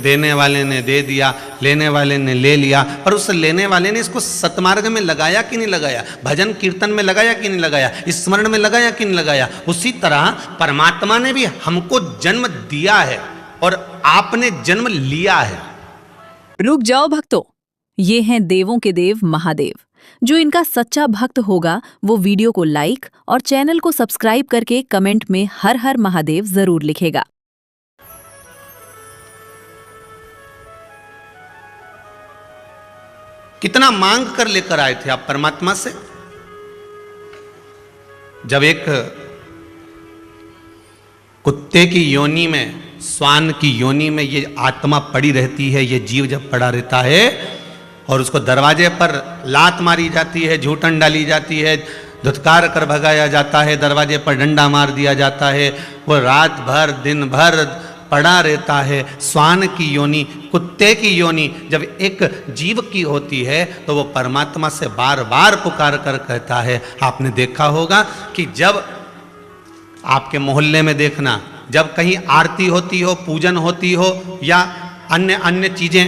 देने वाले ने दे दिया, लेने वाले ने ले लिया, पर उस लेने वाले ने इसको सतमार्ग में लगाया कि नहीं लगाया, भजन कीर्तन में लगाया कि नहीं लगाया, स्मरण में लगाया कि नहीं लगाया। उसी तरह परमात्मा ने भी हमको जन्म दिया है और आपने जन्म लिया है। रुक जाओ भक्तों, ये हैं देवों के देव महादेव। जो इनका सच्चा भक्त होगा वो वीडियो को लाइक और चैनल को सब्सक्राइब करके कमेंट में हर हर महादेव जरूर लिखेगा। कितना मांग कर लेकर आए थे आप परमात्मा से। जब एक कुत्ते की योनि में, श्वान की योनि में ये आत्मा पड़ी रहती है, ये जीव जब पड़ा रहता है और उसको दरवाजे पर लात मारी जाती है, झूठन डाली जाती है, धुतकार कर भगाया जाता है, दरवाजे पर डंडा मार दिया जाता है, वो रात भर दिन भर पड़ा रहता है। श्वान की योनि, कुत्ते की योनि जब एक जीव की होती है तो वो परमात्मा से बार बार पुकार कर कहता है। आपने देखा होगा कि जब आपके मोहल्ले में देखना, जब कहीं आरती होती हो, पूजन होती हो या अन्य अन्य चीजें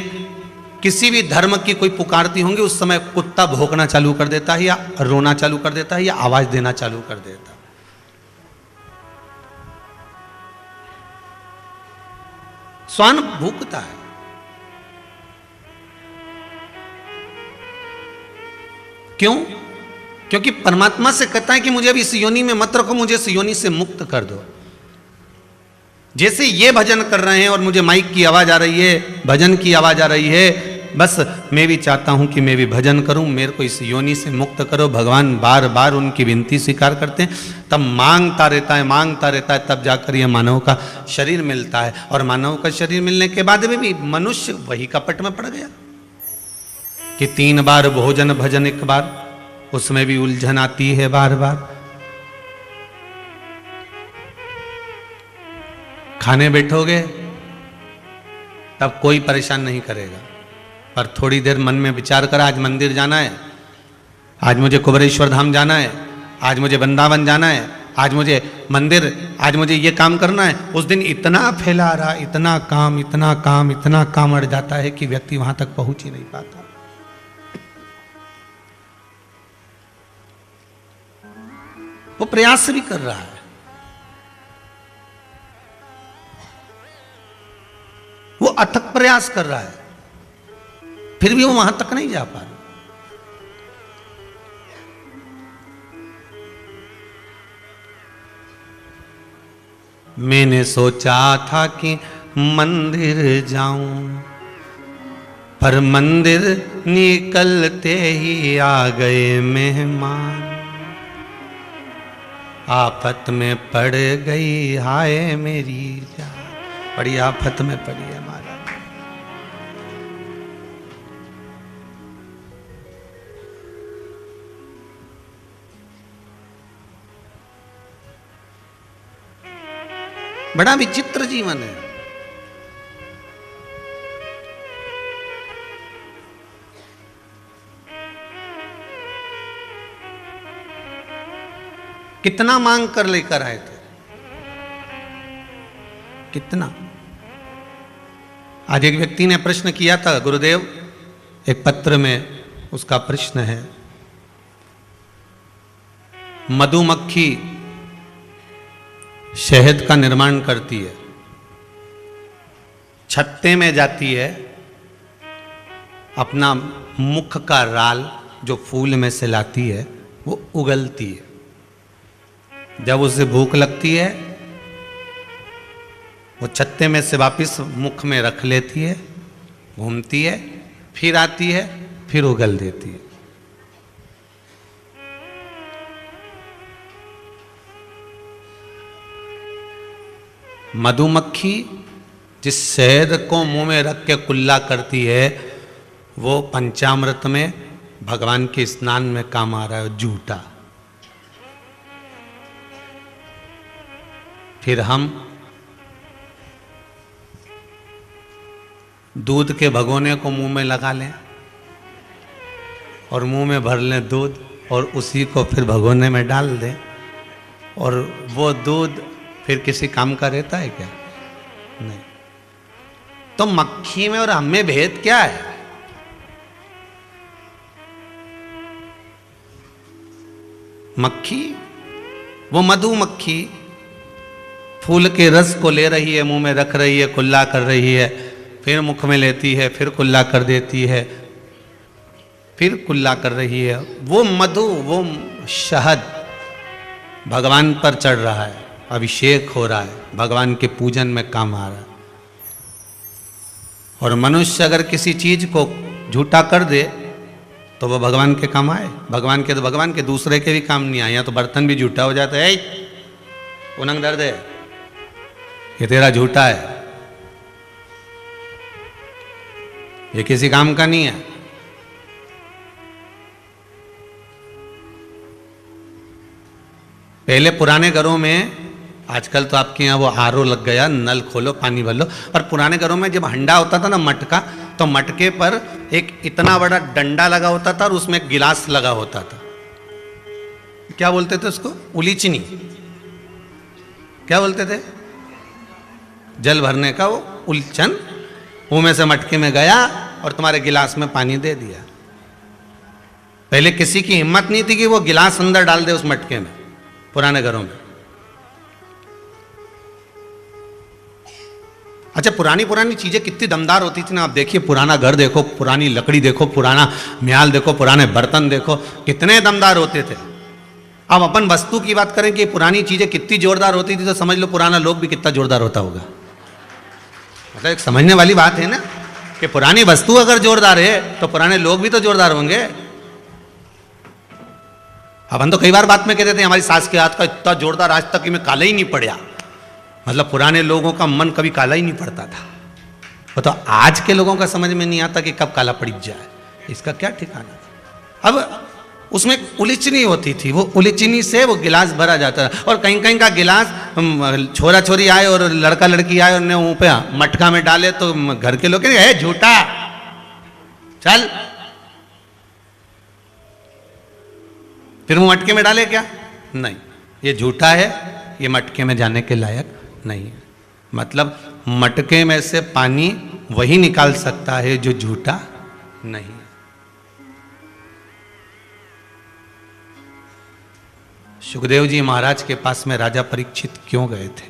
किसी भी धर्म की कोई पुकारती होंगी, उस समय कुत्ता भौंकना चालू कर देता है या रोना चालू कर देता है या आवाज देना चालू कर देता है। श्वान भूखता है। क्यों? क्योंकि परमात्मा से कहता है कि मुझे अब इस योनि में मत रखो, मुझे इस योनि से मुक्त कर दो। जैसे ये भजन कर रहे हैं और मुझे माइक की आवाज आ रही है, भजन की आवाज आ रही है, बस मैं भी चाहता हूं कि मैं भी भजन करूं, मेरे को इस योनि से मुक्त करो। भगवान बार बार उनकी विनती स्वीकार करते हैं, तब मांगता रहता है, तब जाकर ये मानव का शरीर मिलता है। और मानव का शरीर मिलने के बाद में भी मनुष्य वही कपट में पड़ गया कि 3 बार भोजन भजन एक बार, उसमें भी उलझन आती है बार बार। खाने बैठोगे तब कोई परेशान नहीं करेगा, पर थोड़ी देर मन में विचार कर, आज मंदिर जाना है, आज मुझे कुबेरेश्वर धाम जाना है, आज मुझे वृंदावन जाना है, आज मुझे मंदिर, आज मुझे ये काम करना है। उस दिन इतना फैला रहा, इतना काम अड़ जाता है कि व्यक्ति वहां तक पहुंच ही नहीं पाता। वो प्रयास भी कर रहा है, वो अथक प्रयास कर रहा है, फिर भी वो वहां तक नहीं जा पा रहा। मैंने सोचा था कि मंदिर जाऊं, पर मंदिर निकलते ही आ गए मेहमान। आफत में पड़ गई हाय मेरी जान, बड़ी आफत में पड़ी है महाराज। बड़ा विचित्र जीवन है। कितना मांग कर लेकर आए थे, कितना। आज एक व्यक्ति ने प्रश्न किया था गुरुदेव, एक पत्र में उसका प्रश्न है, मधुमक्खी शहद का निर्माण करती है, छत्ते में जाती है, अपना मुख का राल जो फूल में से लाती है वो उगलती है। जब उसे भूख लगती है वो छत्ते में से वापिस मुख में रख लेती है, घूमती है, फिर आती है, फिर उगल देती है। मधुमक्खी जिस शहद को मुंह में रख के कुल्ला करती है वो पंचामृत में भगवान के स्नान में काम आ रहा है, झूठा। फिर हम दूध के भगोने को मुंह में लगा लें और मुंह में भर लें दूध और उसी को फिर भगोने में डाल दें, और वो दूध फिर किसी काम का रहता है क्या? नहीं। तो मक्खी में और हम में भेद क्या है? मक्खी, वो मधुमक्खी फूल के रस को ले रही है, मुंह में रख रही है, कुल्ला कर रही है, फिर मुख में लेती है, फिर कुल्ला कर देती है, फिर कुल्ला कर रही है। वो मधु, वो शहद भगवान पर चढ़ रहा है, अभिषेक हो रहा है, भगवान के पूजन में काम आ रहा है। और मनुष्य अगर किसी चीज को झूठा कर दे तो वो भगवान के काम आए? भगवान के तो भगवान के, दूसरे के भी काम नहीं आए। या तो बर्तन भी झूठा हो जाता है, उनंग दर्द है, ये तेरा झूठा है, ये किसी काम का नहीं है। पहले पुराने घरों में, आजकल तो आपके यहाँ वो आरओ लग गया, नल खोलो पानी भर लो, और पुराने घरों में जब हंडा होता था ना मटका, तो मटके पर एक इतना बड़ा डंडा लगा होता था और उसमें एक गिलास लगा होता था। क्या बोलते थे उसको? उलीचनी। क्या बोलते थे? जल भरने का वो उलचन, मुंह में से मटके में गया और तुम्हारे गिलास में पानी दे दिया। पहले किसी की हिम्मत नहीं थी कि वो गिलास अंदर डाल दे उस मटके में, पुराने घरों में। अच्छा, पुरानी पुरानी चीजें कितनी दमदार होती थी ना। आप देखिए, पुराना घर देखो, पुरानी लकड़ी देखो, पुराना म्याल देखो, पुराने बर्तन देखो, कितने दमदार होते थे। अब अपन वस्तु की बात करें कि पुरानी चीजें कितनी जोरदार होती थी, तो समझ लो पुराना लोग भी कितना जोरदार होता होगा। मतलब एक समझने वाली बात है ना, कि पुरानी वस्तु अगर जोरदार है तो पुराने लोग भी तो जोरदार होंगे। अपन तो कई बार बात में कहते थे हमारी सास के हाथ का इतना जोरदार आज तक कि मैं काला ही नहीं पड़ा। मतलब पुराने लोगों का मन कभी काला ही नहीं पड़ता था। वो तो आज के लोगों का समझ में नहीं आता कि कब काला पड़ जाए, इसका क्या ठिकाना। अब उसमें उलिचनी होती थी, वो उलिचनी से वो गिलास भरा जाता था। और कहीं कहीं का गिलास छोरा छोरी आए और लड़का लड़की आए और ने मुंह पे मटका में डाले तो घर के लोग कहेंगे झूठा, चल। फिर वो मटके में डाले क्या? नहीं, ये झूठा है, ये मटके में जाने के लायक नहीं है। मतलब मटके में से पानी वही निकाल सकता है जो झूठा नहीं है। सुखदेव जी महाराज के पास में राजा परीक्षित क्यों गए थे?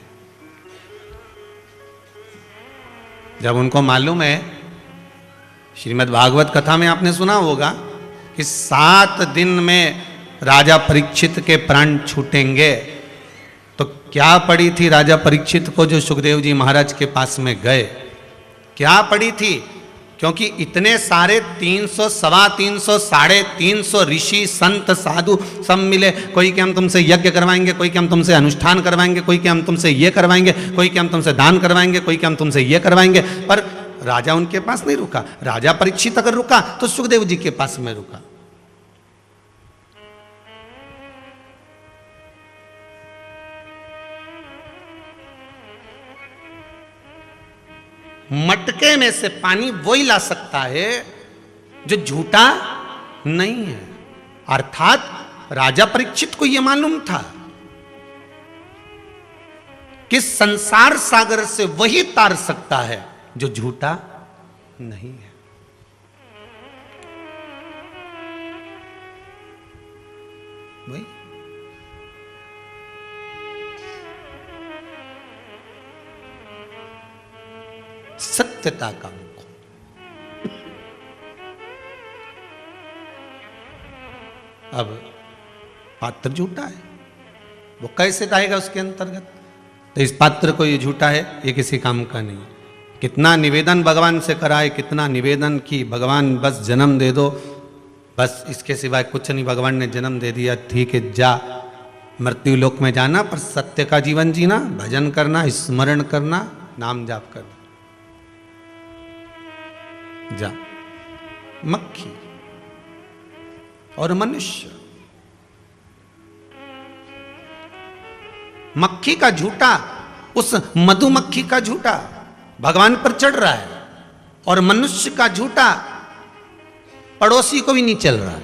जब उनको मालूम है, श्रीमद् भागवत कथा में आपने सुना होगा कि 7 दिन में राजा परीक्षित के प्राण छूटेंगे, तो क्या पड़ी थी राजा परीक्षित को जो सुखदेव जी महाराज के पास में गए? क्या पड़ी थी? क्योंकि इतने सारे 300, 350, 350 ऋषि संत साधु सब मिले। कोई कि हम तुमसे यज्ञ करवाएंगे, कोई कि हम तुमसे अनुष्ठान करवाएंगे, कोई कि हम तुमसे ये करवाएंगे, कोई कि हम तुमसे दान करवाएंगे, कोई कि हम तुमसे ये करवाएंगे। पर राजा उनके पास नहीं रुका। राजा परीक्षित अगर रुका तो सुखदेव जी के पास में रुका। मटके में से पानी वही ला सकता है जो झूठा नहीं है। अर्थात राजा परीक्षित को यह मालूम था कि संसार सागर से वही तार सकता है जो झूठा नहीं है। वही सत्यता का मुख। अब पात्र झूठा है, वो कैसे आएगा उसके अंतर्गत? तो इस पात्र को ये झूठा है, ये किसी काम का नहीं। कितना निवेदन भगवान से कराए, कितना निवेदन की भगवान बस जन्म दे दो, बस इसके सिवाय कुछ नहीं। भगवान ने जन्म दे दिया, ठीक है, जा, मृत्यु लोक में जाना, पर सत्य का जीवन जीना, भजन करना, स्मरण करना, नाम जाप करना। जा। मक्खी और मनुष्य, मक्खी का झूठा, उस मधुमक्खी का झूठा भगवान पर चढ़ रहा है, और मनुष्य का झूठा पड़ोसी को भी नहीं चल रहा है।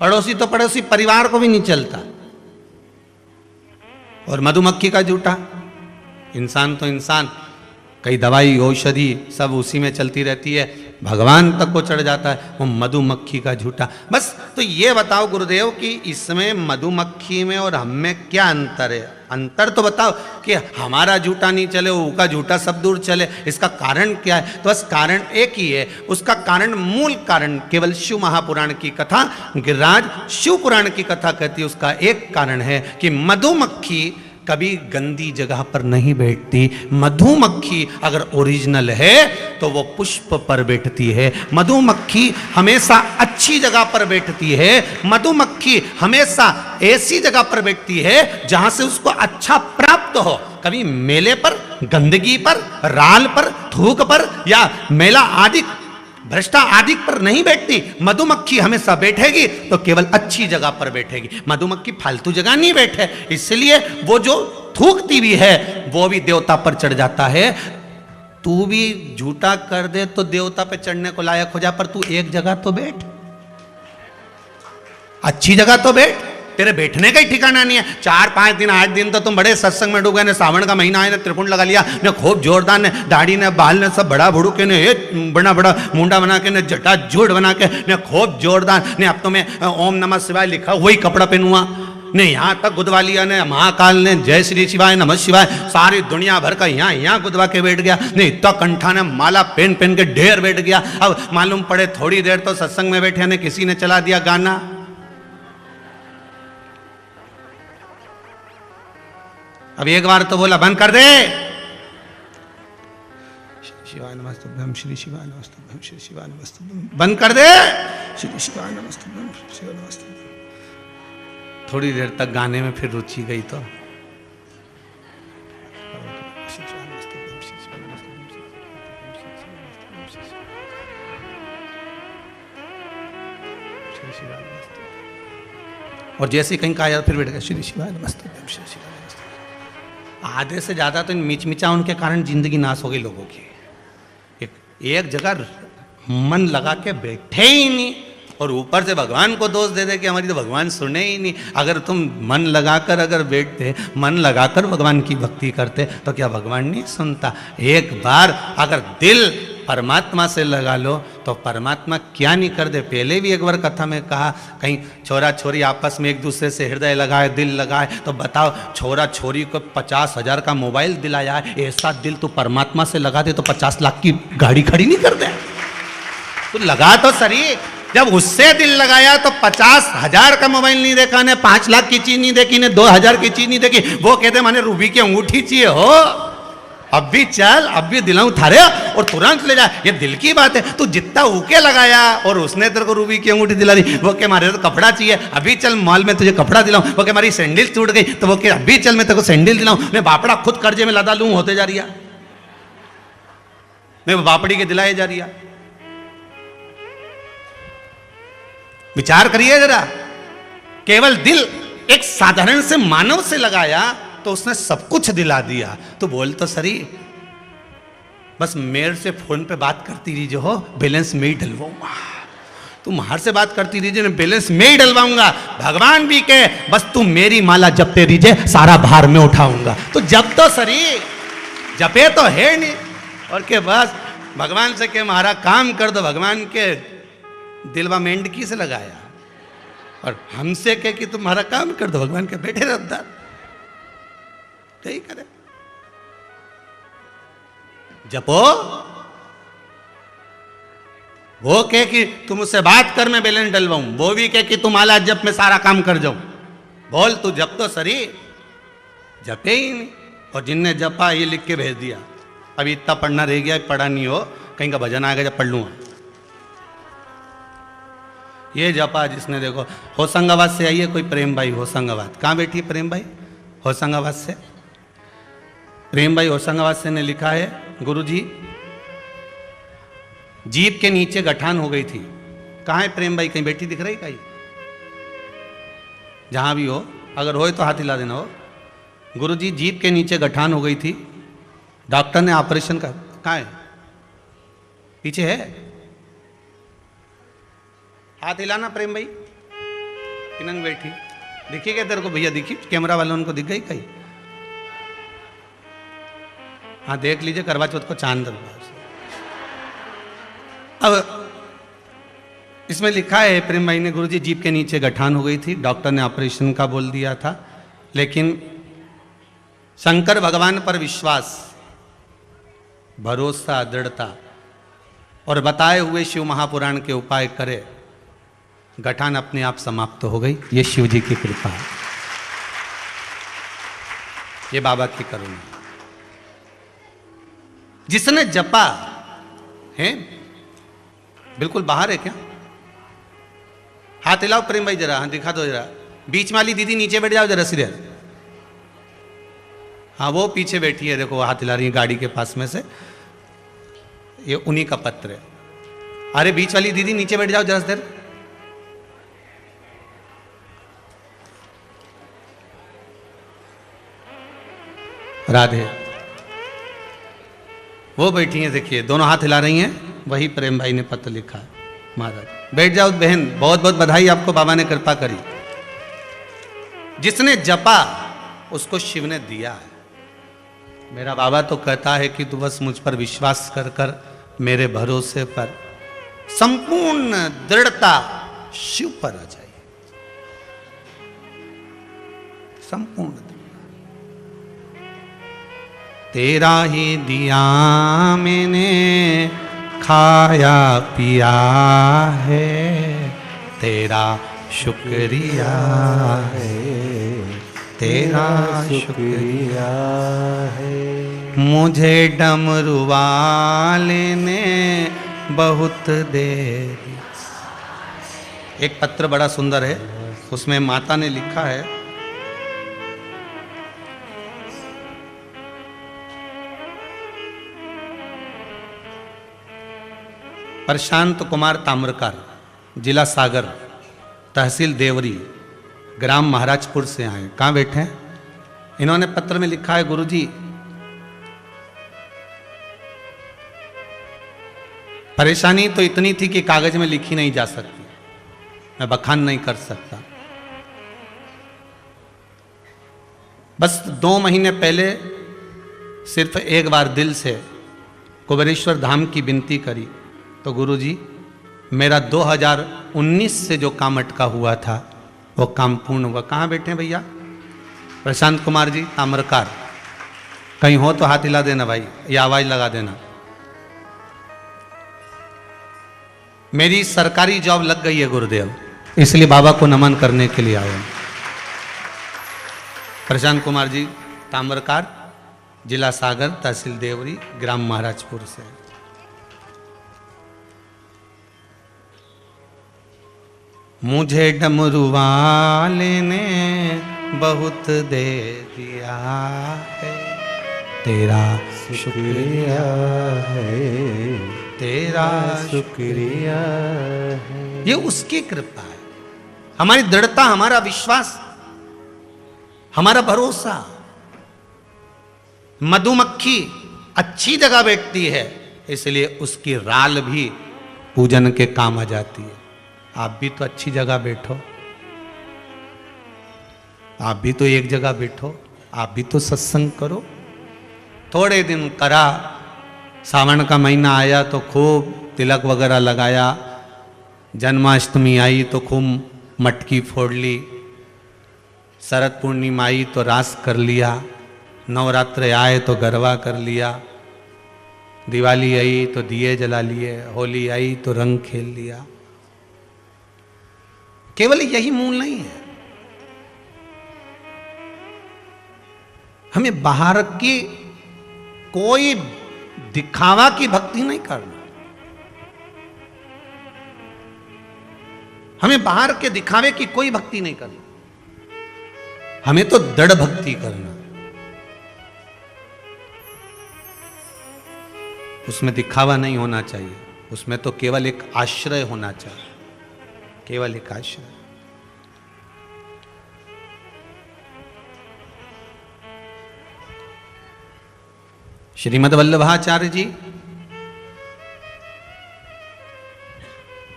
पड़ोसी तो पड़ोसी, परिवार को भी नहीं चलता। और मधुमक्खी का झूठा इंसान तो इंसान, कई दवाई औषधि सब उसी में चलती रहती है, भगवान तक को चढ़ जाता है वो मधुमक्खी का झूठा। बस तो ये बताओ गुरुदेव कि इसमें मधुमक्खी में और हम में क्या अंतर है? अंतर तो बताओ कि हमारा झूठा नहीं चले, वो का झूठा सब दूर चले, इसका कारण क्या है? तो बस कारण एक ही है, उसका कारण, मूल कारण केवल शिव महापुराण की कथा, गिरिराज शिव पुराण की कथा कहती है, उसका एक कारण है कि मधुमक्खी कभी गंदी जगह पर नहीं बैठती। मधुमक्खी अगर ओरिजिनल है तो वो पुष्प पर बैठती है, मधुमक्खी हमेशा अच्छी जगह पर बैठती है, मधुमक्खी हमेशा ऐसी जगह पर बैठती है जहां से उसको अच्छा प्राप्त हो। कभी मेले पर, गंदगी पर, राल पर, थूक पर या मेला आदि भ्रष्टा आदि पर नहीं बैठती। मधुमक्खी हमेशा बैठेगी तो केवल अच्छी जगह पर बैठेगी, मधुमक्खी फालतू जगह नहीं बैठे। इसलिए वो जो थूकती भी है वो भी देवता पर चढ़ जाता है। तू भी झूठा कर दे तो देवता पे चढ़ने को लायक हो जा, पर तू एक जगह तो बैठ, अच्छी जगह तो बैठ, तेरे बैठने का ही ठिकाना नहीं है। 4-5 दिन 8 दिन तो तुम बड़े सत्संग में डूबे ने, सावन का महीना है ने त्रिपुंड लगा लिया ने, खूब जोरदार ने दाढ़ी ने बाल ने सब बड़ा भुड़ू के ने, बड़ा बड़ा मुंडा बना के ने, जटा जोड़ बना के ने, खूब जोरदार ने, अब तो मैं ओम नमः शिवाय लिखा वही कपड़ा पहनुआ ने, यहाँ तक गुदवा लिया ने, महाकाल ने जय श्री शिवाय नमः शिवाय सारी दुनिया भर का यहाँ गुदवा के बैठ गया ने, इतना कंठा ने माला पहन पहन के ढेर बैठ गया। अब मालूम पड़े थोड़ी देर तो सत्संग में बैठे ने किसी ने चला दिया गाना, अब एक बार तो बोला बंद कर दे, शिवाय नमस्तुभ्यं श्री शिवाय नमस्तुभ्यं श्री शिवाय नमस्तुभ्यं, बंद कर दे श्री शिवाय नमस्तुभ्यं श्री शिवाय नमस्तुभ्यं। थोड़ी देर तक गाने में फिर रुचि गई तो और जैसे कहीं कहा यार फिर बैठ गया श्री शिवाय नमस्तुभ्यं श्री शिवाय। आधे से ज्यादा तो इन मिचमिचा उनके कारण जिंदगी नाश हो गई लोगों की। एक जगह मन लगा के बैठे ही नहीं और ऊपर से भगवान को दोष दे दे कि हमारी तो भगवान सुने ही नहीं। अगर तुम मन लगाकर अगर बैठते, मन लगाकर भगवान की भक्ति करते तो क्या भगवान नहीं सुनता? एक बार अगर दिल परमात्मा से लगा लो तो परमात्मा क्या नहीं कर दे। पहले भी एक बार कथा में कहा, कहीं छोरा छोरी आपस में एक दूसरे से हृदय लगाए, दिल लगाए, तो बताओ छोरा छोरी को 50,000 का मोबाइल दिलाया है, ऐसा दिल तो परमात्मा से लगा दे तो 50 लाख की गाड़ी खड़ी नहीं कर दे। तो लगा तो सही, जब उससे दिल लगाया तो 50,000 का मोबाइल नहीं देखा ने, 5 लाख की चीज नहीं देखी ने, 2,000 की चीज नहीं देखी। वो कहते मैंने रूबी की अंगूठी चाहिए हो, अब भी चल, अब भी दिलाऊं थारे और तुरंत ले जा। ये दिल की बात है। तू जितना ऊके लगाया और उसने तेरे को रूबी की अंगूठी दिला दी। वो के मारे तो कपड़ा चाहिए, अभी चल मॉल में तुझे कपड़ा दिलाऊं। वो के हमारी सैंडल टूट गई तो वो के अभी चल मैं तेरे को सैंडल दिलाऊं। मैं बापड़ा खुद कर्जे में लदा लूं, होते जा रही है, मैं बापड़ी के दिलाए जा रही है। विचार करिए जरा, केवल दिल एक साधारण से मानव से लगाया तो उसने सब कुछ दिला दिया। तो बोल तो सही, बस मेरे से फोन पे बात करती रहिए हो, बैलेंस में ही डलवाऊंगा। तुम हर से बात करती रहिए, बैलेंस में ही डलवाऊंगा। भगवान भी कहे बस तुम मेरी माला जपते रहिए, सारा भार में उठाऊंगा। तो जब तो सही, जपे तो है नहीं और के बस भगवान से के हमारा काम कर दो। भगवान के दिलवा मेंढकी से लगाया और हमसे कह कि तुम्हारा काम कर दो। भगवान के बैठे रद्दार यही करे, जपो। वो कह कि तुम उससे बात कर मैं बैलेंस डलवाऊं, वो भी कह कि तुम आला जप में सारा काम कर जाऊं। बोल तू जप तो सरी, जपे ही नहीं। और जिनने जपा ये लिख के भेज दिया, अभी इतना पढ़ना रह गया, पढ़ा नहीं हो, कहीं का भजन आएगा जब पढ़ लूंगा। ये जपा जिसने, देखो होशंगाबाद से आइए कोई प्रेम भाई, होशंगाबाद कहाँ बैठी है प्रेम भाई? होशंगाबाद से प्रेम भाई होशंगाबाद से ने लिखा है, गुरुजी जीप के नीचे गठान हो गई थी। कहाँ है प्रेम भाई? कहीं बैठी दिख रही कहीं? जहां भी हो, अगर हो तो हाथ हिला देना। हो गुरुजी जीप के नीचे गठान हो गई थी, डॉक्टर ने ऑपरेशन कर। कहाँ है? पीछे है, हाथ हिलाना प्रेम भाई। किनंग बैठी दिखी क्या तेरे को? भैया दिखी, कैमरा वालों उनको दिख गई कहीं? हाँ देख लीजिए, करवा चौथ को चांद डलवा। अब इसमें लिखा है प्रेम भाई ने, गुरुजी जीभ के नीचे गठान हो गई थी, डॉक्टर ने ऑपरेशन का बोल दिया था, लेकिन शंकर भगवान पर विश्वास, भरोसा, दृढ़ता और बताए हुए शिव महापुराण के उपाय करे, गठान अपने आप समाप्त हो गई। ये शिव जी की कृपा है, ये बाबा की करुणा। जिसने जपा है, बिल्कुल बाहर है क्या? हाथ हिलाओ प्रेम भाई जरा, हाँ दिखा दो जरा। बीच वाली दीदी नीचे बैठ जाओ जरा सीरियल। हाँ वो पीछे बैठी है, देखो हाथ हिला रही है गाड़ी के पास में से, ये उन्हीं का पत्र है। अरे बीच वाली दीदी नीचे बैठ जाओ जरा देर। राधे, वो बैठी हैं, देखिए दोनों हाथ हिला रही हैं, वही प्रेम भाई ने पत्र लिखा है। महाराज बैठ जाओ बहन, बहुत बहुत बधाई आपको, बाबा ने कृपा करी। जिसने जपा उसको शिव ने दिया है। मेरा बाबा तो कहता है कि तू बस मुझ पर विश्वास कर कर, मेरे भरोसे पर संपूर्ण दृढ़ता शिव पर आ जाए, संपूर्ण। तेरा ही दिया मैंने खाया पिया है, तेरा शुक्रिया है, तेरा शुक्रिया है। मुझे डमरू वाले ने बहुत दे दिया। एक पत्र बड़ा सुंदर है, उसमें माता ने लिखा है, प्रशांत कुमार ताम्रकार, जिला सागर, तहसील देवरी, ग्राम महाराजपुर से आए। कहाँ बैठे हैं? इन्होंने पत्र में लिखा है, गुरुजी परेशानी तो इतनी थी कि कागज में लिखी नहीं जा सकती, मैं बखान नहीं कर सकता। बस 2 महीने पहले सिर्फ एक बार दिल से कुबेरेश्वर धाम की विनती करी, तो गुरुजी मेरा 2019 से जो काम अटका हुआ था वो काम पूर्ण हुआ। कहाँ बैठे हैं भैया? प्रशांत कुमार जी ताम्रकार, कहीं हो तो हाथ हिला देना भाई, या आवाज लगा देना। मेरी सरकारी जॉब लग गई है गुरुदेव, इसलिए बाबा को नमन करने के लिए आया। प्रशांत कुमार जी ताम्रकार, जिला सागर, तहसील देवरी, ग्राम महाराजपुर से। मुझे डमरू वाले ने बहुत दे दिया है, तेरा शुक्रिया है, तेरा शुक्रिया है। ये उसकी कृपा है, हमारी दृढ़ता, हमारा विश्वास, हमारा भरोसा। मधुमक्खी अच्छी जगह बैठती है, इसलिए उसकी राल भी पूजन के काम आ जाती है। आप भी तो अच्छी जगह बैठो, आप भी तो एक जगह बैठो, आप भी तो सत्संग करो। थोड़े दिन करा, सावन का महीना आया तो खूब तिलक वगैरह लगाया, जन्माष्टमी आई तो खूब मटकी फोड़ ली, शरद पूर्णिमा आई तो रास कर लिया, नवरात्र आए तो गरबा कर लिया, दिवाली आई तो दिए जला लिए, होली आई तो रंग खेल लिया। केवल यही मूल नहीं है, हमें बाहर की कोई दिखावा की भक्ति नहीं करना, हमें बाहर के दिखावे की कोई भक्ति नहीं करना, हमें तो दृढ़ भक्ति करना। उसमें दिखावा नहीं होना चाहिए, उसमें तो केवल एक आश्रय होना चाहिए, केवल एक आश्रय। श्रीमद् वल्लभाचार्य जी,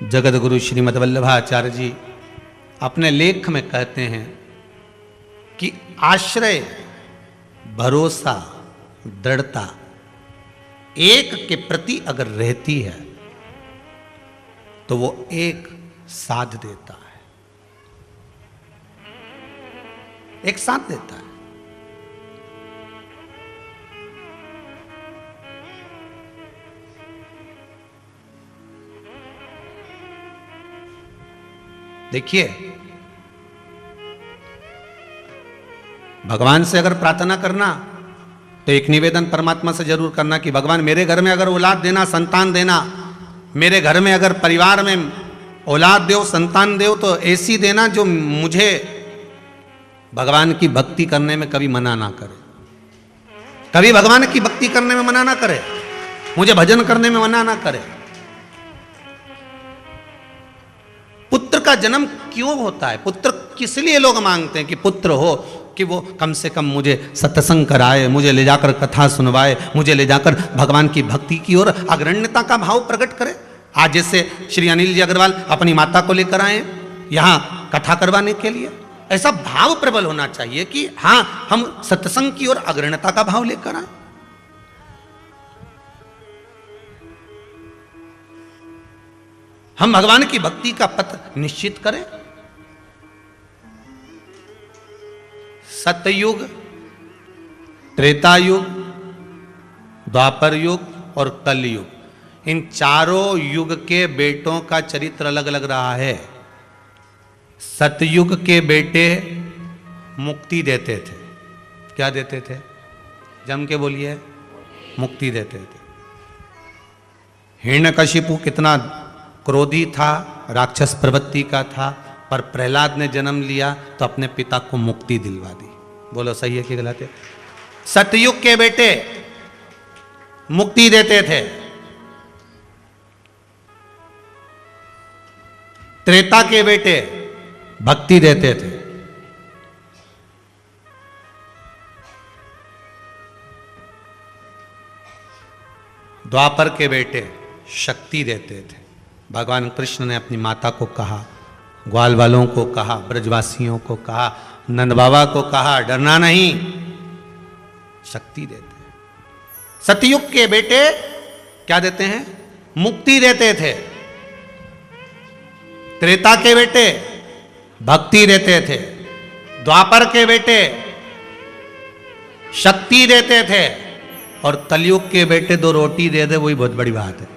जगत गुरु श्रीमद् वल्लभाचार्य जी अपने लेख में कहते हैं कि आश्रय, भरोसा, दृढ़ता एक के प्रति अगर रहती है तो वो एक साथ देता है, एक साथ देता है। देखिए, भगवान से अगर प्रार्थना करना तो एक निवेदन परमात्मा से जरूर करना कि भगवान मेरे घर में अगर औलाद देना, संतान देना, मेरे घर में अगर परिवार में औलाद दो, संतान दो, तो ऐसी देना जो मुझे भगवान की भक्ति करने में कभी मना ना करे, कभी भगवान की भक्ति करने में मना ना करे, मुझे भजन करने में मना ना करे। पुत्र का जन्म क्यों होता है? पुत्र किस लिए लोग मांगते हैं कि पुत्र हो, कि वो कम से कम मुझे सत्संग कराए, मुझे ले जाकर कथा सुनवाए, मुझे ले जाकर भगवान की भक्ति की ओर अग्रण्यता का भाव प्रकट करे। आज जैसे श्री अनिल जी अग्रवाल अपनी माता को लेकर आए यहाँ कथा करवाने के लिए, ऐसा भाव प्रबल होना चाहिए कि हाँ, हम सत्संग की ओर अग्रण्यता का भाव लेकर आए। हम भगवान की भक्ति का पथ निश्चित करें। सतयुग, त्रेता युग, द्वापर युग और कलयुग, इन चारों युग के बेटों का चरित्र अलग अलग रहा है। सतयुग के बेटे मुक्ति देते थे। क्या देते थे? जम के बोलिए। मुक्ति देते थे। हिरण्यकशिपु कितना क्रोधी था, राक्षस प्रवृत्ति का था, पर प्रहलाद ने जन्म लिया तो अपने पिता को मुक्ति दिलवा दी। बोलो सही है कि गलत है? सतयुग के बेटे मुक्ति देते थे, त्रेता के बेटे भक्ति देते थे, द्वापर के बेटे शक्ति देते थे। भगवान कृष्ण ने अपनी माता को कहा, ग्वाल वालों को कहा, ब्रजवासियों को कहा, नंद बाबा को कहा, डरना नहीं, शक्ति देते हैं। सतयुग के बेटे क्या देते हैं? मुक्ति देते थे। त्रेता के बेटे भक्ति देते थे। द्वापर के बेटे शक्ति देते थे। और कलयुग के बेटे दो रोटी दे दे, वही बहुत बड़ी बात है,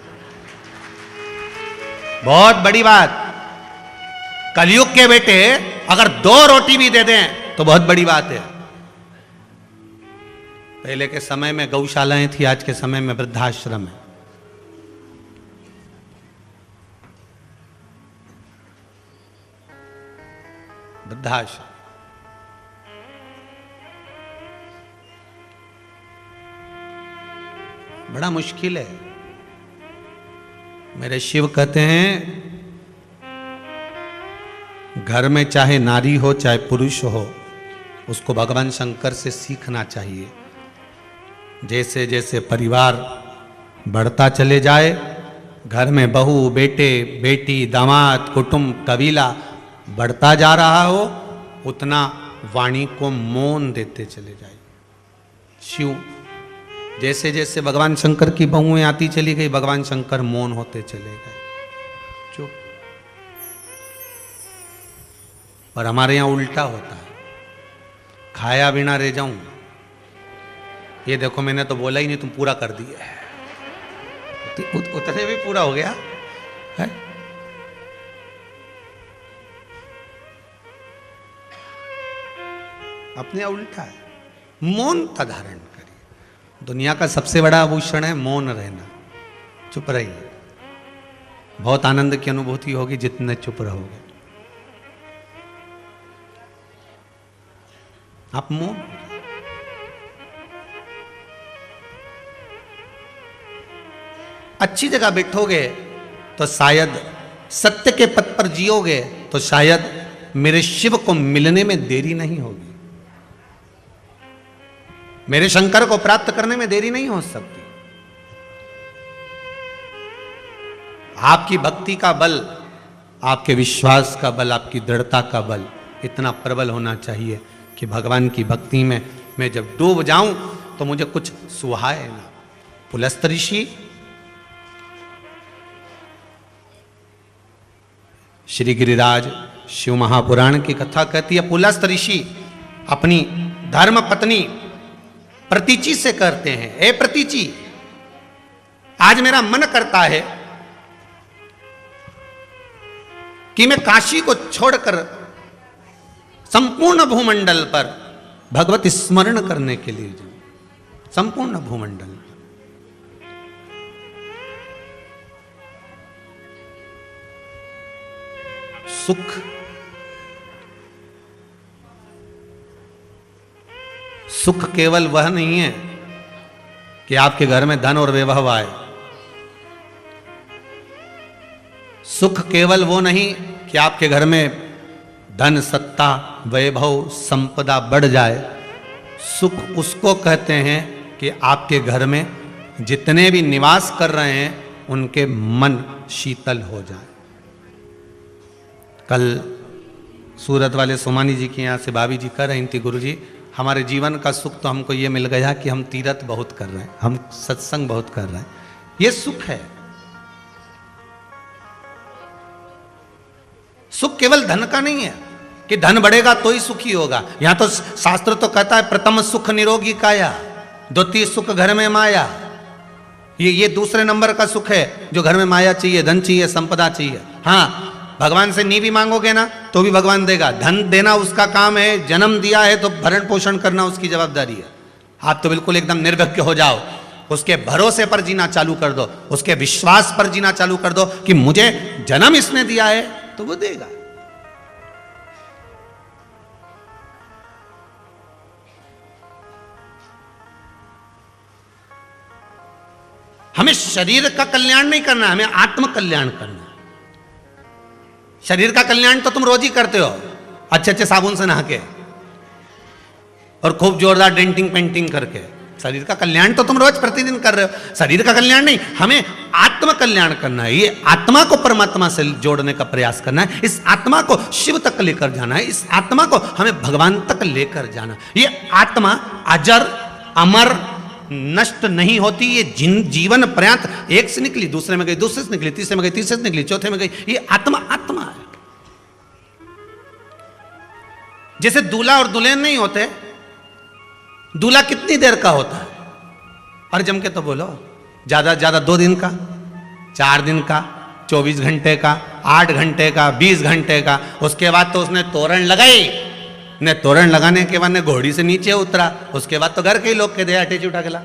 बहुत बड़ी बात। कलयुग के बेटे अगर दो रोटी भी दे दें तो बहुत बड़ी बात है। पहले के समय में गौशालाएं थी, आज के समय में वृद्धाश्रम है। वृद्धाश्रम बड़ा मुश्किल है। मेरे शिव कहते हैं, घर में चाहे नारी हो चाहे पुरुष हो, उसको भगवान शंकर से सीखना चाहिए। जैसे जैसे परिवार बढ़ता चले जाए, घर में बहू, बेटे, बेटी, दामाद, कुटुंब, कबीला बढ़ता जा रहा हो, उतना वाणी को मौन देते चले जाए। शिव जैसे जैसे भगवान शंकर की बहुएं आती चली गई, भगवान शंकर मौन होते चले गए, चुप। पर हमारे यहां उल्टा होता है, खाया बिना रह जाऊं, ये देखो मैंने तो बोला ही नहीं, तुम पूरा कर दिया है, उतने भी पूरा हो गया है। अपने उल्टा है। मौनता धारण करिए। दुनिया का सबसे बड़ा आभूषण है मौन रहना। चुप रहिए, बहुत आनंद की अनुभूति होगी जितने चुप रहोगे। आप मौन, अच्छी जगह बैठोगे तो शायद सत्य के पथ पर जियोगे तो शायद मेरे शिव को मिलने में देरी नहीं होगी, मेरे शंकर को प्राप्त करने में देरी नहीं हो सकती। आपकी भक्ति का बल, आपके विश्वास का बल, आपकी दृढ़ता का बल इतना प्रबल होना चाहिए कि भगवान की भक्ति में मैं जब डूब जाऊं तो मुझे कुछ सुहाए ना। पुलस्त ऋषि श्री गिरिराज शिव महापुराण की कथा कहती है, पुलस्त ऋषि अपनी धर्म पत्नी प्रतीचि से करते हैं, ए प्रतीचि, आज मेरा मन करता है कि मैं काशी को छोड़कर संपूर्ण भूमंडल पर भगवत स्मरण करने के लिए जाऊं, संपूर्ण भूमंडल। सुख सुख केवल वह नहीं है कि आपके घर में धन और वैभव आए। सुख केवल वो नहीं कि आपके घर में धन, सत्ता, वैभव, संपदा बढ़ जाए। सुख उसको कहते हैं कि आपके घर में जितने भी निवास कर रहे हैं उनके मन शीतल हो जाए। कल सूरत वाले सोमानी जी के यहाँ से भाभी जी कह रही थी, गुरु जी हमारे जीवन का सुख तो हमको ये मिल गया कि हम तीर्थ बहुत कर रहे हैं, हम सत्संग बहुत कर रहे हैं, ये सुख है। सुख केवल धन का नहीं है कि धन बढ़ेगा तो ही सुखी होगा। यहां तो शास्त्र तो कहता है प्रथम सुख निरोगी काया, द्वितीय सुख घर में माया। ये दूसरे नंबर का सुख है जो घर में माया चाहिए, धन चाहिए, संपदा चाहिए। हाँ, भगवान से नी भी मांगोगे ना तो भी भगवान देगा। धन देना उसका काम है, जन्म दिया है तो भरण पोषण करना उसकी जवाबदारी है। आप तो बिल्कुल एकदम निर्भय हो जाओ, उसके भरोसे पर जीना चालू कर दो, उसके विश्वास पर जीना चालू कर दो कि मुझे जन्म इसने दिया है तो वो देगा। हमें शरीर का कल्याण नहीं करना, हमें आत्म कल्याण करना। शरीर का कल्याण तो तुम रोज ही करते हो, अच्छे अच्छे साबुन से नहा के और खूब जोरदार डेंटिंग पेंटिंग करके। शरीर का कल्याण तो तुम रोज प्रतिदिन कर रहे हो, शरीर का कल्याण नहीं, हमें आत्म कल्याण करना है। ये आत्मा को परमात्मा से जोड़ने का प्रयास करना है, इस आत्मा को शिव तक लेकर जाना है, इस आत्मा को हमें भगवान तक लेकर जाना। ये आत्मा अजर अमर नष्ट नहीं होती, ये जीवन पर्यंत एक से निकली, दूसरे में गई, दूसरे से निकली, तीसरे में गई, तीसरे से निकली, चौथे में गई। ये आत्मा आत्मा है। जैसे दूल्हा और दुल्हन नहीं होते, दूल्हा कितनी देर का होता है? और जम के तो बोलो, ज्यादा ज्यादा 2 दिन का, 4 दिन का, 24 घंटे का, 8 घंटे का, 20 घंटे का। उसके बाद तो उसने तोरण लगाई, ने तोरण लगाने के बाद ने घोड़ी से नीचे उतरा, उसके बाद तो घर के ही लोग कहते अटैची उठा के ला,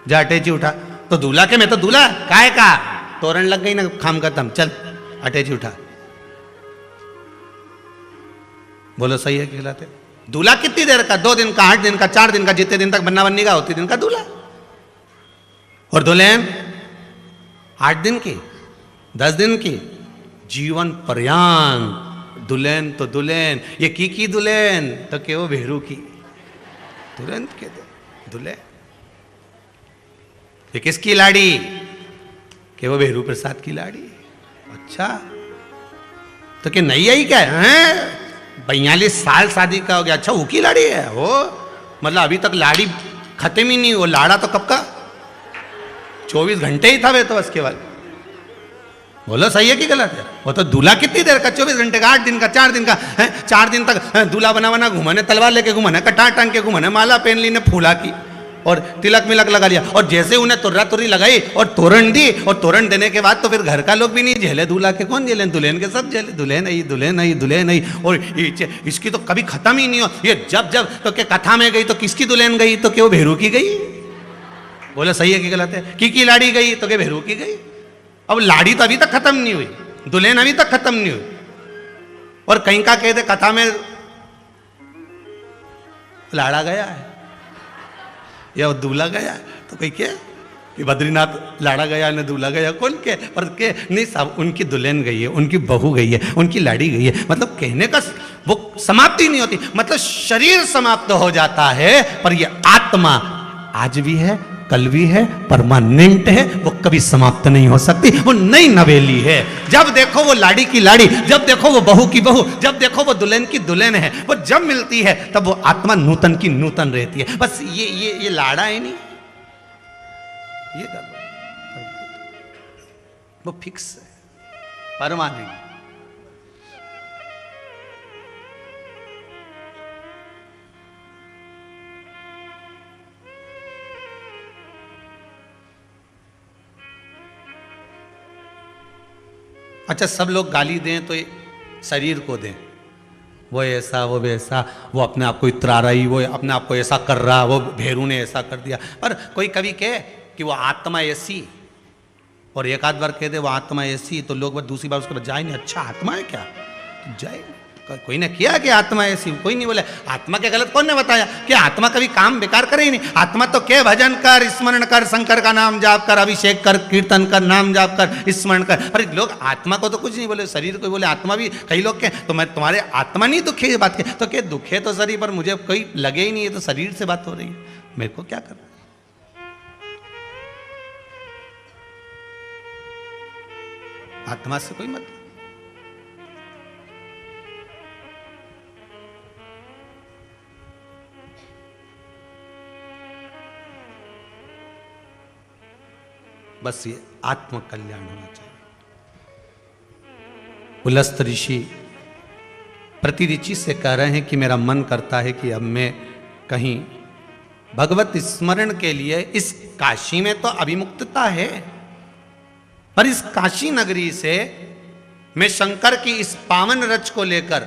जा अटैची उठा। तो दूल्हा के मैं तो दूल्हा काय का, तोरण लग गई ना, काम खत्म, चल अटैची उठा। बोलो सही है कि गलत है? दूल्हा कितनी देर का? 2 दिन का, 8 दिन का, 4 दिन का, जितने दिन तक बन्ना बन्नी का, उतने दिन का दूल्हा। और दुल्हन 8 दिन की, 10 दिन की, जीवन पर्यंत दुल्हन तो दुल्हन। ये की दुल्हन तो के वो भेरू की दुल्हन के दुल्हन। ये किसकी लाड़ी? के वो भेरू प्रसाद की लाड़ी। अच्छा, तो क्या नई आई क्या है? 42 साल शादी का हो गया, अच्छा वो की लाड़ी है वो? मतलब अभी तक लाड़ी खत्म ही नहीं, वो लाड़ा तो कब का 24 घंटे ही था वे तो। उसके बाद बोलो सही है कि गलत है? वो तो दूल्हा कितनी देर का? 24 घंटे का, 8 दिन का, 4 दिन का है। 4 दिन तक दूल्हा बना बना घुमाने, तलवार लेके घुमाने, कटार टांग के घुमाने, माला पहन ली ने फूला की और तिलक मिलक लगा लिया। और जैसे उन्हें तुर्रा तुर्री लगाई और तोरण दी, और तोरण देने के बाद तो फिर घर का लोग भी नहीं झेले, दूल्हा के कौन झेले? दुल्हन के सब झेले। दुल्हन आई, दुल्हन आई, दुल्हन आई। और इसकी तो कभी खत्म ही नहीं हो। ये जब जब तो क्या कथा में गई तो किसकी दुल्हन गई? तो क्या वो भेरू की गई? बोलो सही है कि गलत है? की लाड़ी गई तो क्या भेरू की गई? अब लाड़ी तो अभी तक खत्म नहीं हुई, दुल्हन अभी तक खत्म नहीं हुई। और कहीं का कहते कथा में लाड़ा गया है या दूल्हा गया है, तो कहीं क्या कि बद्रीनाथ लाड़ा गया ने दूल्हा गया, कौन के? पर के नहीं, सब उनकी दुल्हन गई है, उनकी बहू गई है, उनकी लाड़ी गई है। मतलब कहने का वो समाप्ति नहीं होती। मतलब शरीर समाप्त हो जाता है, पर ये आत्मा आज भी है, कल भी है, परमानेंट है, वो कभी समाप्त नहीं हो सकती। वो नई नवेली है। जब देखो वो लाड़ी की लाड़ी, जब देखो वो बहू की बहू, जब देखो वो दुल्हन की दुल्हन है। वो जब मिलती है तब वो आत्मा नूतन की नूतन रहती है। बस ये लाड़ा है नहीं, ये गड़बड़, वो फिक्स है, परमानेंट। अच्छा, सब लोग गाली दें तो शरीर को दें, वो ऐसा वो वैसा, वो अपने आप को इतरा रही, वो अपने आप को ऐसा कर रहा, वो भेरू ने ऐसा कर दिया। और कोई कवि कहे कि वो आत्मा ऐसी, और एक आध बार कह दे वो आत्मा ऐसी, तो लोग दूसरी बार उसके बाद जाए नहीं, अच्छा आत्मा है क्या, तो जाए। कोई ने किया कि आत्मा ऐसी, कोई नहीं बोले आत्मा के गलत, कौन ने बताया कि आत्मा कभी काम बेकार करे ही नहीं। आत्मा तो क्या, भजन कर, स्मरण कर, शंकर का नाम जाप कर, अभिषेक कर, कीर्तन कर, नाम जाप कर, स्मरण कर। अरे लोग आत्मा को तो कुछ नहीं बोले, शरीर को बोले आत्मा भी कई लोग के, तो मैं तुम्हारे आत्मा नहीं दुखे ये बात के, तो क्या दुखे तो शरीर पर, मुझे कोई लगे ही नहीं है, तो शरीर से बात हो रही है, मेरे को क्या करना। आत्मा से कोई मतलब। बस ये आत्म कल्याण होना चाहिए। पुलस्त ऋषि प्रतिऋषि से कह रहे हैं कि मेरा मन करता है कि अब मैं कहीं भगवत स्मरण के लिए, इस काशी में तो अभिमुक्तता है, पर इस काशी नगरी से मैं शंकर की इस पावन रच को लेकर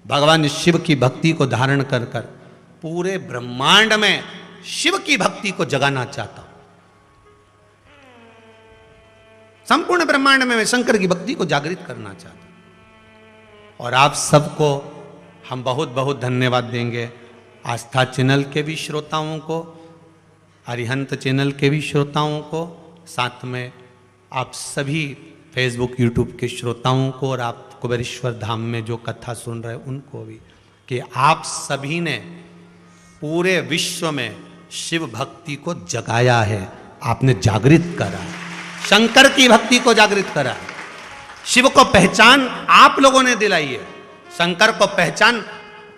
भगवान शिव की भक्ति को धारण कर कर पूरे ब्रह्मांड में शिव की भक्ति को जगाना चाहता हूं। संपूर्ण ब्रह्मांड में मैं शंकर की भक्ति को जागृत करना चाहता हूं। और आप सबको हम बहुत बहुत धन्यवाद देंगे, आस्था चैनल के भी श्रोताओं को, अरिहंत चैनल के भी श्रोताओं को, साथ में आप सभी फेसबुक यूट्यूब के श्रोताओं को, और आप कुबेरेश्वर धाम में जो कथा सुन रहे हैं उनको भी, कि आप सभी ने पूरे विश्व में शिव भक्ति को जगाया है, आपने जागृत करा है, शंकर की भक्ति को जागृत करा है, शिव को पहचान आप लोगों ने दिलाई है, शंकर को पहचान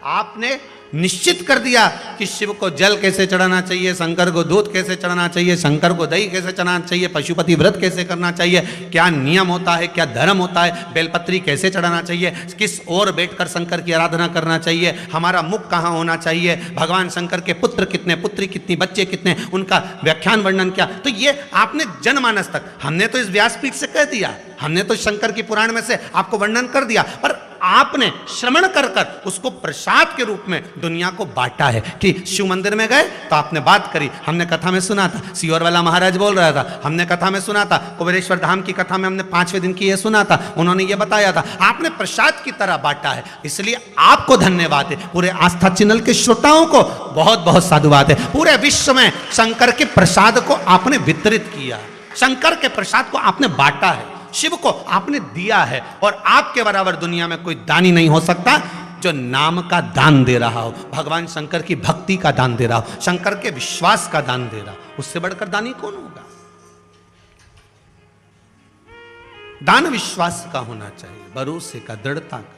आपने निश्चित कर दिया कि शिव को जल कैसे चढ़ाना चाहिए, शंकर को दूध कैसे चढ़ाना चाहिए, शंकर को दही कैसे चढ़ाना चाहिए, पशुपति व्रत कैसे करना चाहिए, क्या नियम होता है, क्या धर्म होता है, बेलपत्री कैसे चढ़ाना चाहिए, किस ओर बैठकर शंकर की आराधना करना चाहिए, हमारा मुख कहाँ होना चाहिए, भगवान शंकर के पुत्र कितने, पुत्री कितनी, बच्चे कितने, उनका व्याख्यान वर्णन क्या। तो ये आपने जनमानस तक, हमने तो इस व्यासपीठ से कह दिया, हमने तो शंकर की पुराण में से आपको वर्णन कर दिया, पर आपने श्रवण कर कर उसको प्रसाद के रूप में दुनिया को बांटा है। कि शिव मंदिर में गए तो आपने बात करी, हमने कथा में सुना था, सियोर वाला महाराज बोल रहा था, हमने कथा में सुना था, कुबेरेश्वर धाम की कथा में हमने 5वें दिन की ये सुना था, उन्होंने ये बताया था, आपने प्रसाद की तरह बांटा है, इसलिए आपको धन्यवाद है। पूरे आस्था चैनल के श्रोताओं को बहुत बहुत साधुवाद है। पूरे विश्व में शंकर के प्रसाद को आपने वितरित किया, शंकर के प्रसाद को आपने बांटा है, शिव को आपने दिया है, और आपके बराबर दुनिया में कोई दानी नहीं हो सकता जो नाम का दान दे रहा हो, भगवान शंकर की भक्ति का दान दे रहा हो, शंकर के विश्वास का दान दे रहा हो। उससे बढ़कर दानी कौन होगा? दान विश्वास का होना चाहिए, भरोसे का, दृढ़ता का।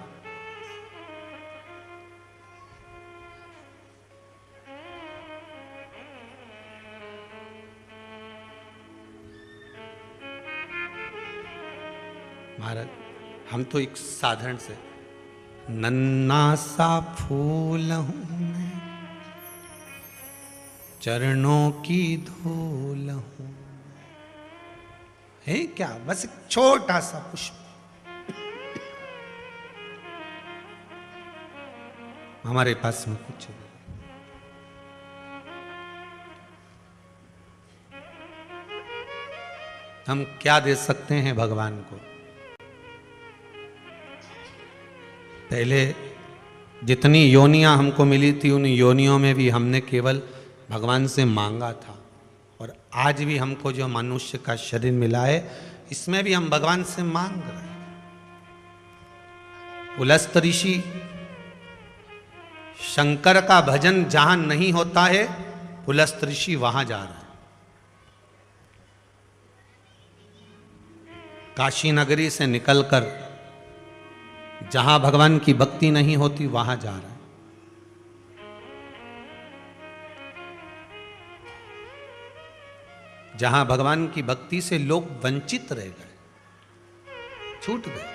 महाराज, हम तो एक साधारण से नन्ना सा फूल हूं मैं, चरणों की धूल हूं, है क्या, बस एक छोटा सा पुष्प हमारे पास में कुछ नहीं। हम क्या दे सकते हैं भगवान को? पहले जितनी योनियां हमको मिली थी उन योनियों में भी हमने केवल भगवान से मांगा था, और आज भी हमको जो मनुष्य का शरीर मिला है इसमें भी हम भगवान से मांग रहे हैं। पुलस्त ऋषि शंकर का भजन जहां नहीं होता है, पुलस्त ऋषि वहां जा रहा है। काशी नगरी से निकलकर जहां भगवान की भक्ति नहीं होती वहां जा रहा है। जहां भगवान की भक्ति से लोग वंचित रह गए, छूट गए।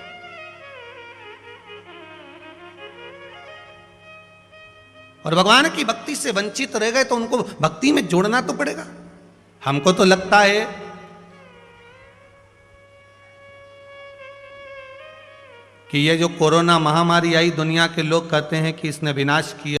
और भगवान की भक्ति से वंचित रह गए तो उनको भक्ति में जोड़ना तो पड़ेगा। हमको तो लगता है कि ये जो कोरोना महामारी आई, दुनिया के लोग कहते हैं कि इसने विनाश किया।